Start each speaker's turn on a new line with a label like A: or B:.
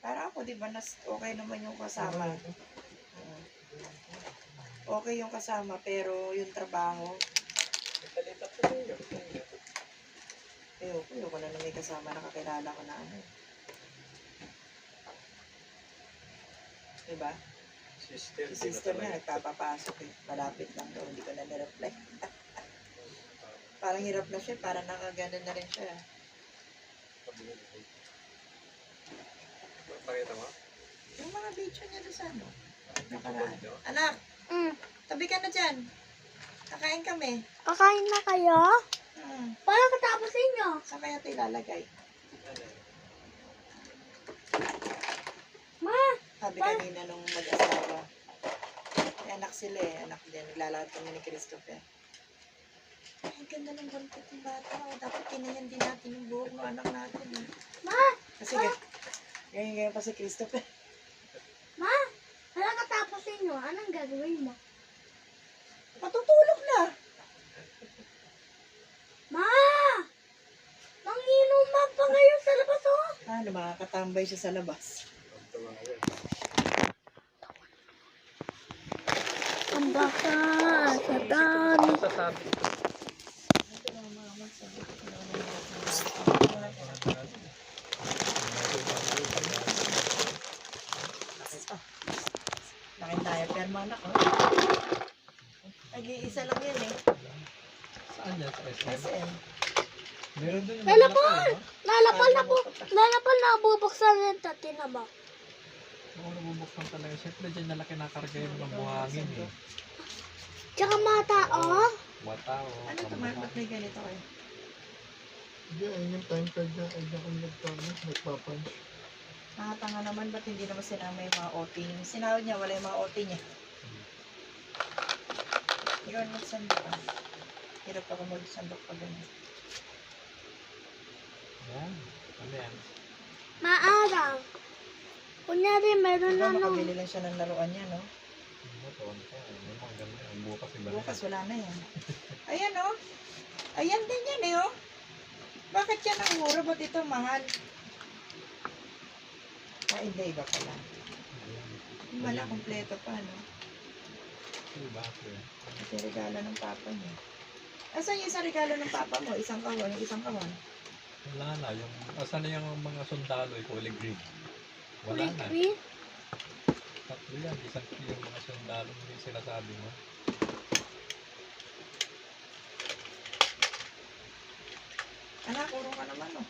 A: Para ako, di ba, okay naman yung kasama. Okay yung kasama, pero yung trabaho, ayoko na may kasama nakakilala ko na ano. Diba? Si sister nga, nagpapapasok eh. Malapit lang daw, hindi ko na nireply. Parang hirap na siya, parang nakaganon na rin siya.
B: Pakita mo?
A: Yung mga video niya doon sa ano. Nakaraan. Anak! Tabi ka na dyan. Kakain kami.
C: Kakain na kayo? Paano katapos inyo?
A: Saan kaya ito ilalagay?
C: Ma!
A: Sabi kanina nung mag-asawa. May anak sila eh. Anak din. Naglalakad kami ni Christopher. Ay, ganda ng buntot ng bata. O, dapat kinayan din natin yung buhok ng anak natin. Eh.
C: Ma!
A: Kasi ganyan pa si Christopher.
C: Ma! Paano katapos inyo? Anong gagawin mo?
A: Matutulog na.
C: Ma! Manginuman pa ngayon sa labas oh!
A: Ano, makakatambay siya sa labas.
C: Ang baka sa dami.
A: Laking tayo, pero mga anak, oh. Nag-iisa lang yan eh.
B: Saan yan? Sa SM?
A: SM.
B: Meron doon yung
C: Lalapal! Lalapal na bubuksan yung tatina ba?
B: Oo, nabubuksan talaga. Siyempre dyan nalaki nakarga yun ng buhangin eh.
C: Tsaka mata oh!
B: Wata o.
A: Ano ito, Mark? Ba't may ganito kayo?
D: Hindi, ayun yung time card na ay akong nagpapunch.
A: Nakatanga naman, ba't hindi naman sinama yung mga OT niya? Sinawad niya, wala yung mga OT niya. Yun, magsandok ka. Hirap ako magsandok pa ganyan.
B: Yan. Ano yan?
C: Maaraw. Kunyari meron na
A: Baka
C: nung...
A: makabili lang siya ng laruan niya, no?
B: Ano to? Ano to? Ano mga ganun yan? Bukas iba na
A: Bukas
B: yan.
A: wala na yan. Ayan, oh. Ayan din yan, eh, oh. Bakit yan ang mura? Ba't ito mahal? Ah, hindi, iba pala. Wala, kompleto pa, no?
B: Iba ako yan.
A: Ito regalo ng papa niya. Asan yung isang regalo ng papa mo? Isang kahon, yung isang kahon.
B: Wala na. Asan na yung mga sundalo yung kulay green? Wala na.
C: Green?
B: Tatlo yan. Isang yung mga sundalo yung sinasabi mo.
A: Anak, urong ka naman, oh.